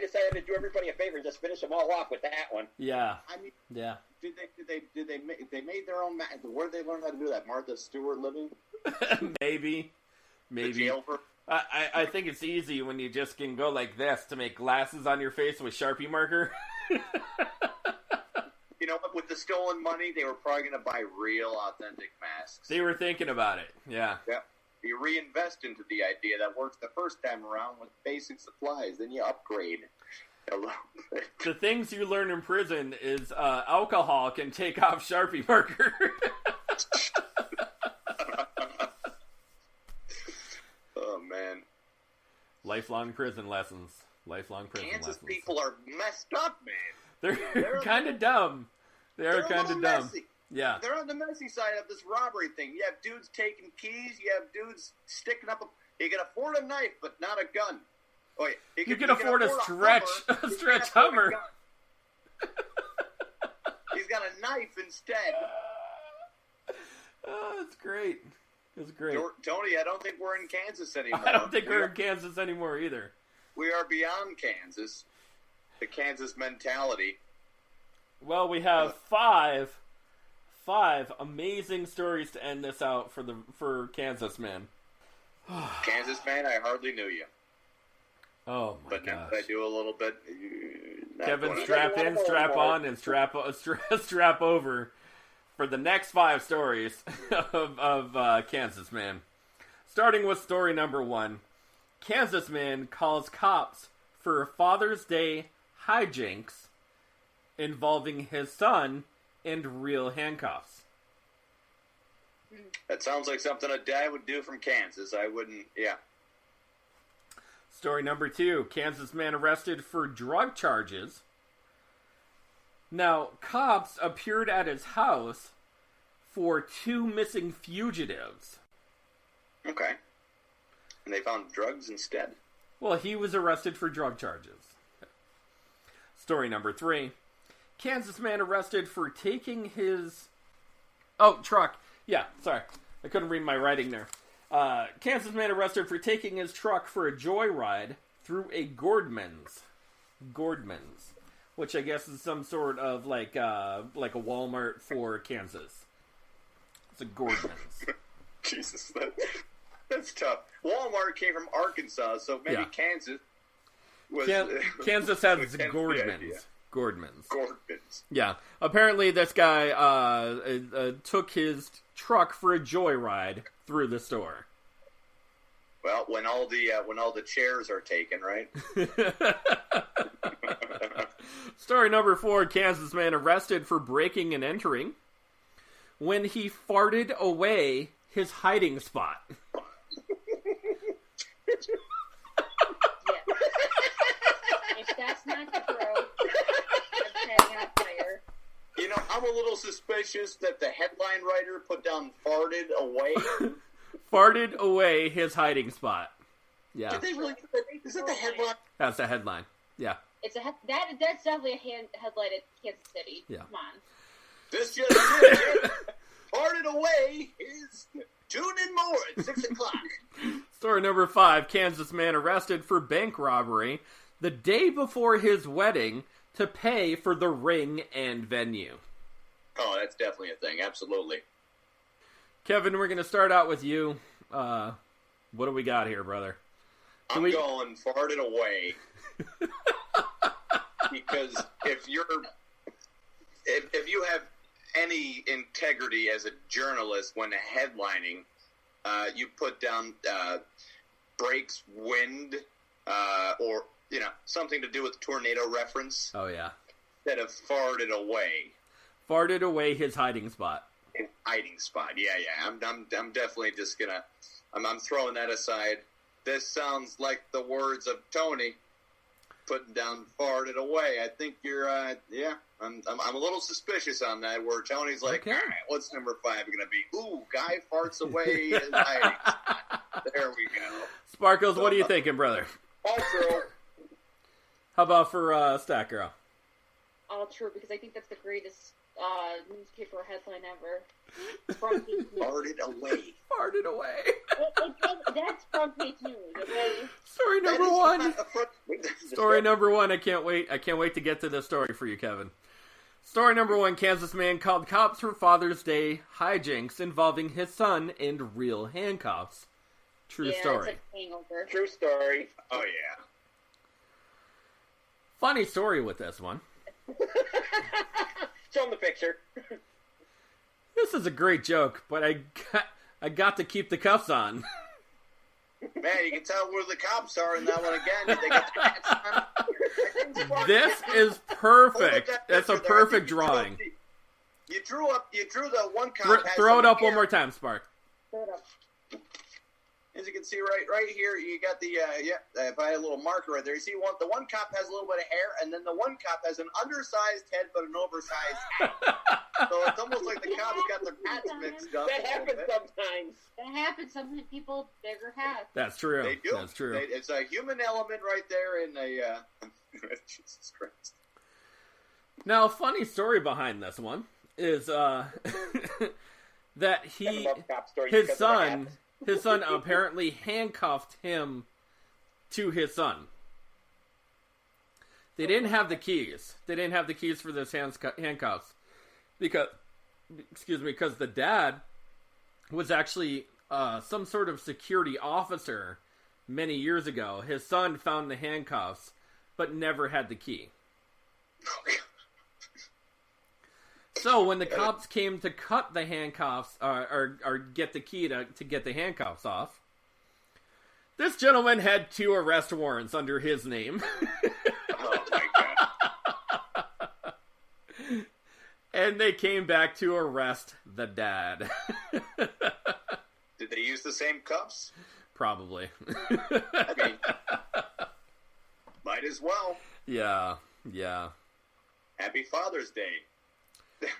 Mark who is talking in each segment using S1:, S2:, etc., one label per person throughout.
S1: decided to do everybody a favor and just finish them all off with that one.
S2: Yeah.
S3: I mean,
S2: yeah.
S3: Did they made their own? Where did they learn how to do that? Martha Stewart living?
S2: Maybe.
S3: The jail for.
S2: I think it's easy when you just can go like this to make glasses on your face with Sharpie marker.
S3: You know what? With the stolen money, they were probably going to buy real, authentic masks.
S2: They were thinking about it. Yeah.
S3: Yep. You reinvest into the idea that works the first time around with basic supplies. Then you upgrade a little bit.
S2: The things you learn in prison is alcohol can take off Sharpie marker.
S3: Oh, man.
S2: Lifelong prison lessons.
S3: Kansas people are messed up, man.
S2: They're kind of dumb. They're kind of dumb.
S3: Messy.
S2: Yeah.
S3: They're on the messy side of this robbery thing. You have dudes taking keys. You have dudes sticking up. You can afford a knife, but not a gun. Oh, yeah.
S2: You can afford a stretch Hummer.
S3: He's got a knife instead.
S2: Oh, it's great. It's great.
S3: Tony, I don't think we're in Kansas anymore.
S2: I don't think we're in Kansas anymore either.
S3: We are beyond Kansas. The Kansas mentality.
S2: Well, we have five amazing stories to end this out for Kansas Man.
S3: Kansas Man, I hardly knew you.
S2: Oh my gosh.
S3: But now that I do a little bit.
S2: Kevin, strap in, strap on, and strap over for the next 5 stories of Kansas Man. Starting with story number 1. Kansas Man calls cops for Father's Day hijinks involving his son and real handcuffs.
S3: That sounds like something a dad would do from Kansas. I wouldn't, yeah.
S2: Story number 2. Kansas man arrested for drug charges. Now, cops appeared at his house for 2 missing fugitives.
S3: Okay. And they found drugs instead?
S2: Well, he was arrested for drug charges. Story number 3. Kansas man arrested for taking his... Oh, truck. Yeah, sorry. I couldn't read my writing there. Kansas man arrested for taking his truck for a joyride through a Gordman's. Which I guess is some sort of like a Walmart for Kansas. It's a Gordman's.
S3: Jesus, that's tough. Walmart came from Arkansas, so maybe Kansas was...
S2: Kansas has Gordman's. Gordman's. Yeah. Apparently this guy took his truck for a joyride through the store.
S3: Well, when all the chairs are taken, right?
S2: Story number 4, Kansas man arrested for breaking and entering when he farted away his hiding spot.
S4: If that's not the bro, I'm setting on fire.
S3: You know, I'm a little suspicious that the headline writer put down farted away.
S2: Farted away his hiding spot. Yeah.
S3: Did they really? Is that the headline?
S2: That's the headline. Yeah.
S4: It's that's definitely a headline at Kansas City.
S2: Yeah.
S4: Come on.
S3: This just in. Farted away is... Tune in more at 6 o'clock.
S2: Story number 5. Kansas man arrested for bank robbery the day before his wedding to pay for the ring and venue.
S3: Oh, that's definitely a thing. Absolutely.
S2: Kevin, we're going to start out with you. What do we got here, brother?
S3: I'm going farted away. Because if you have any integrity as a journalist when headlining, you put down breaks, wind, or something to do with tornado reference.
S2: Oh yeah.
S3: Instead of farted away.
S2: Farted away his hiding spot.
S3: Hiding spot. Yeah. I'm definitely just gonna. I'm throwing that aside. This sounds like the words of Tony. Putting down farted away. I think you're, I'm a little suspicious on that, where Tony's like,
S2: okay.
S3: All right, what's number 5 going to be? Ooh, guy farts away his hiding spot. There we go.
S2: Sparkles, what are you thinking, brother?
S3: All true.
S2: How about for Stat Girl?
S4: All true, because I think that's the greatest newspaper headline ever. Front page news.
S3: Farted away.
S2: Farted away.
S4: That's front page news, okay?
S2: Story number 1. Story number one. I can't wait to get to this story for you, Kevin. Story number one. Kansas man called cops for Father's Day hijinks involving his son in real handcuffs. True story.
S4: It's a hangover.
S1: True story.
S3: Oh, yeah.
S2: Funny story with this one.
S1: Show him the picture.
S2: This is a great joke, but I got to keep the cuffs on.
S3: Man, you can tell where the cops are in that one again. They got the hats on.
S2: This is perfect. That's a perfect drawing.
S3: You drew the one cop.
S2: Throw it up one more time, Spark.
S4: Throw it up.
S3: As you can see right here, you got the, if I had a little marker right there, you see the one cop has a little bit of hair, and then the one cop has an undersized head but an oversized hat. So it's almost like the cops got their hats mixed up.
S1: That happens sometimes.
S4: That happens. Some people bigger hats.
S2: That's true.
S3: They do.
S2: That's true.
S3: It's a human element right there in a, Jesus Christ.
S2: Now, a funny story behind this one is, that his son apparently handcuffed him to his son. They didn't have the keys. They didn't have the keys for those handcuffs because the dad was actually some sort of security officer many years ago. His son found the handcuffs, but never had the key. So when the cops came to cut the handcuffs or get the key to get the handcuffs off, this gentleman had 2 arrest warrants under his name.
S3: Oh my God.
S2: And they came back to arrest the dad.
S3: Did they use the same cuffs?
S2: Probably.
S3: I mean, might as well.
S2: Yeah.
S3: Happy Father's Day.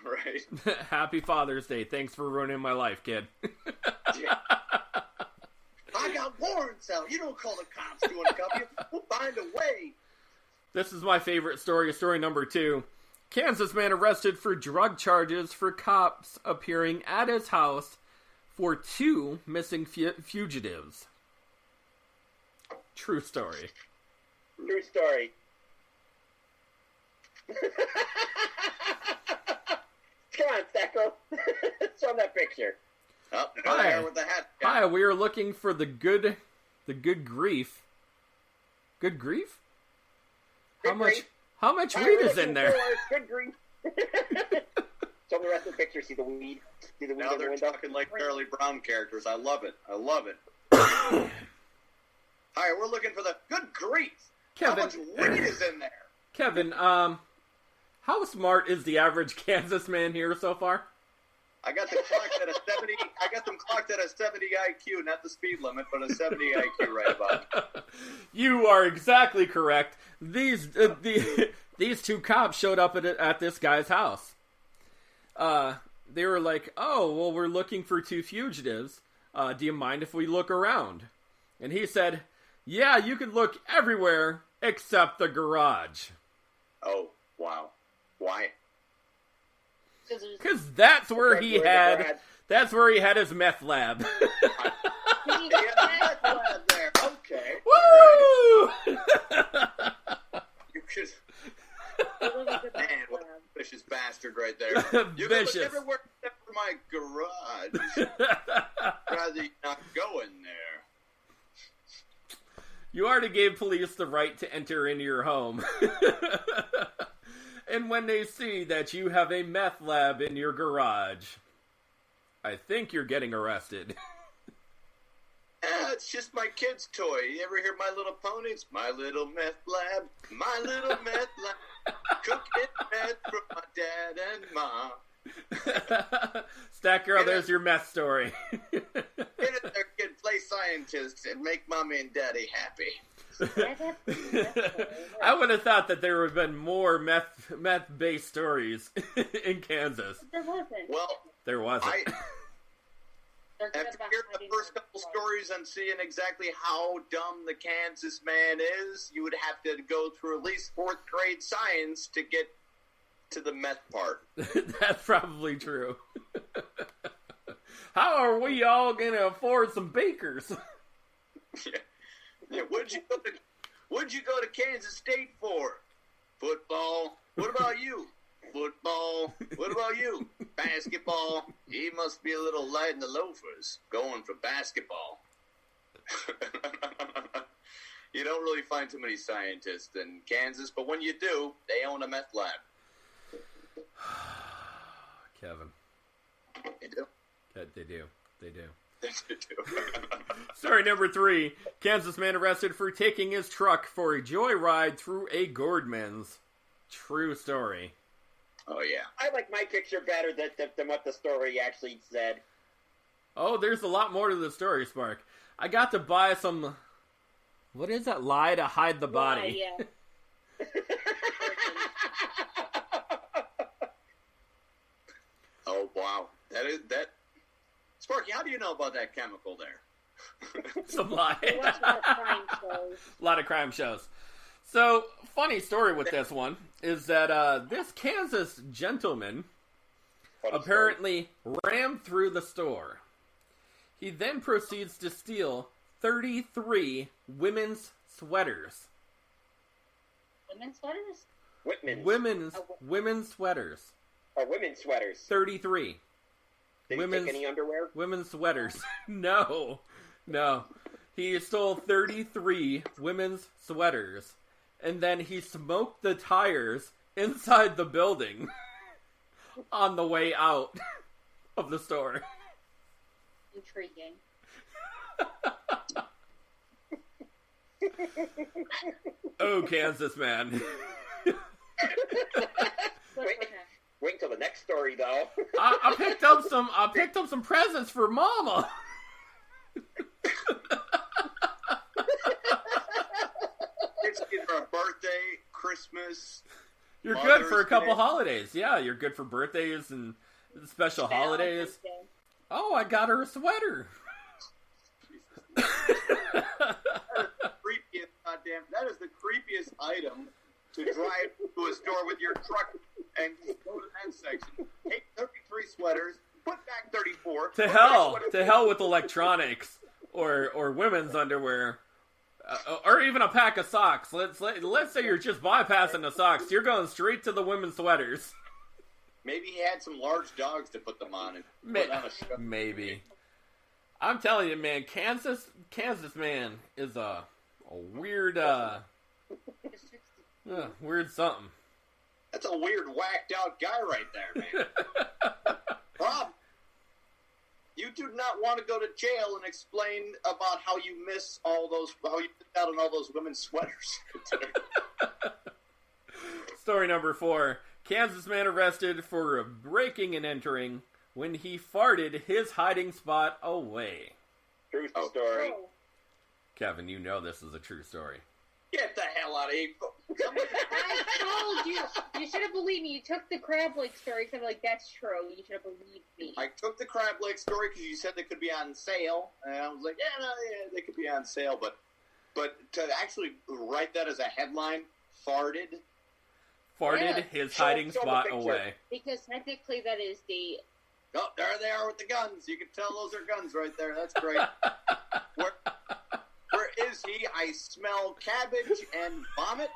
S3: Right.
S2: Happy Father's Day. Thanks for ruining my life, kid.
S3: Yeah. I got warrants out. You don't call the cops to uncuff you. We'll find a way.
S2: This is my favorite story. Story number 2. Kansas man arrested for drug charges for cops appearing at his house for 2 missing fugitives. True story.
S1: True story. Come on, Stacko. Show him that picture.
S3: Oh, there with the hat.
S2: Hi, we are looking for the good grief. Good grief? How much weed is in there?
S1: Good grief. Show me the rest of the picture. See the weed. See the weed
S3: Now
S1: in the
S3: they're
S1: window.
S3: talking like Charlie Brown characters. I love it. Hi, we're looking for the good grief.
S2: Kevin.
S3: How much weed is in there?
S2: Kevin, how smart is the average Kansas man here so far?
S3: I got them clocked at a 70. I got them clocked at a 70 IQ, not the speed limit, but a 70 IQ right about.
S2: You are exactly correct. These 2 cops showed up at this guy's house. They were like, "Oh, well, we're looking for 2 fugitives. Do you mind if we look around?" And he said, "Yeah, you can look everywhere except the garage."
S3: Oh, wow. Why?
S2: Because that's where he had his meth lab.
S3: There. Okay.
S2: Woo!
S3: You could. Man, what a vicious bastard right there. You can look everywhere except for my garage. Rather not go in there.
S2: You already gave police the right to enter into your home. And when they see that you have a meth lab in your garage, I think you're getting arrested.
S3: It's just my kid's toy. You ever hear My Little Pony? It's My Little Meth Lab. My Little Meth Lab. Cooking meth for my dad and mom.
S2: Stack Girl, there's your meth story.
S3: Get it there, kid. Play scientist and make mommy and daddy happy.
S2: I would have thought that there would have been more meth-based stories in Kansas.
S4: There wasn't.
S3: Well,
S2: there wasn't.
S3: After hearing the first couple stories and seeing exactly how dumb the Kansas man is, you would have to go through at least 4th grade science to get to the meth part.
S2: That's probably true. How are we all going to afford some bakers?
S3: Yeah. Where'd What'd you go to Kansas State for? Football. What about you? Football. What about you? Basketball. He must be a little light in the loafers going for basketball. You don't really find too many scientists in Kansas, but when you do, they own a meth lab.
S2: Kevin.
S3: They do.
S2: They do. They do.
S3: Yes, they do.
S2: Story number 3. Kansas man arrested for taking his truck for a joyride through a Gordman's. True story.
S3: Oh, yeah.
S1: I like my picture better than what the story actually said.
S2: Oh, there's a lot more to the story, Spark. I got to buy some... What is that? Lie to hide the body.
S4: Yeah.
S3: Oh, wow. That. Sparky, how do you know about that chemical there?
S2: Some lie.
S4: I watch a lot of crime shows.
S2: A lot of crime shows. So, funny story with this one is that this Kansas gentleman apparently rammed through the store. He then proceeds to steal 33 women's sweaters.
S4: Women's sweaters?
S2: Women's sweaters.
S1: Oh, women's sweaters.
S2: 33.
S1: Did he take any underwear?
S2: Women's sweaters. No. He stole 33 women's sweaters, and then he smoked the tires inside the building on the way out of the store.
S4: Intriguing.
S2: Oh, Kansas man.
S1: Wait until the next story, though.
S2: I picked up some presents for Mama.
S3: It's for a birthday, Christmas.
S2: You're
S3: Mother's
S2: good for a couple
S3: Day.
S2: holidays. Yeah, you're good for birthdays and special holidays. Oh, I got her a sweater.
S3: That is the creepiest item to drive to a store with your truck and go to that section. Take 33 sweaters, put back 34.
S2: To hell with electronics or women's underwear, or even a pack of socks. Let's say you're just bypassing the socks. You're going straight to the women's sweaters.
S3: Maybe he had some large dogs to put them on and put on a show.
S2: Maybe. I'm telling you, man, Kansas man is a weird weird something.
S3: That's a weird, whacked out guy right there, man. Rob, you do not want to go to jail and explain about how you how you missed out on all those women's sweaters.
S2: Story number 4. Kansas man arrested for breaking and entering when he farted his hiding spot away.
S1: True story.
S4: Oh.
S2: Kevin, you know this is a true story.
S3: Get the hell out of here.
S4: I told you. You should have believed me. You took the crab leg story because I'm like, that's true. You should have believed me.
S3: I took the crab leg story because you said they could be on sale, and I was like, yeah, they could be on sale, but to actually write that as a headline, farted
S2: his hiding spot away.
S4: Because technically that is the...
S3: Oh, there they are with the guns. You can tell those are guns right there. That's great. Where is he? I smell cabbage and vomit.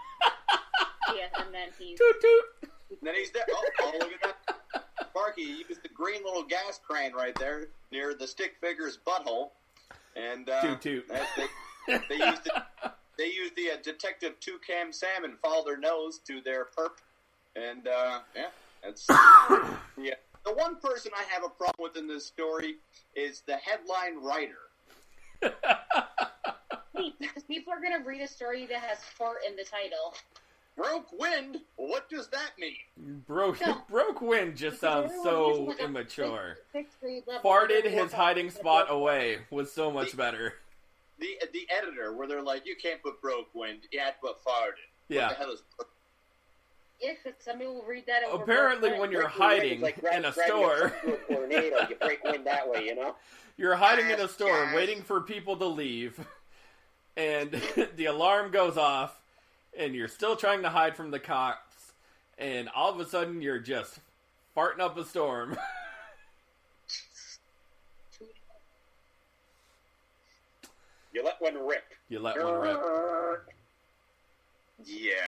S4: Yeah, and then he's...
S2: Toot toot.
S3: And then he's there. Oh, look at that. Sparky used the green little gas crane right there near the stick figure's butthole. And
S2: toot toot.
S3: They used the Detective 2-Cam Salmon follow their nose to their perp. And, that's... yeah. The one person I have a problem with in this story is the headline writer.
S4: Because people are going to read a story that has fart in the title.
S3: Broke wind? What does that mean?
S2: Broke wind just sounds so immature.
S4: Sixth grade level.
S2: Farted his hiding spot away was so much better.
S3: The editor, where they're like, you can't put broke wind, you have to put farted.
S2: Yeah.
S3: What the hell is
S4: Yeah, because somebody will read that over.
S2: Apparently, when you're hiding in a store,
S1: a tornado, you break wind that way, you know.
S2: You're hiding in a store, waiting for people to leave, and the alarm goes off, and you're still trying to hide from the cops, and all of a sudden, you're just farting up a storm.
S1: You let one rip.
S2: You let one rip.
S3: Yeah,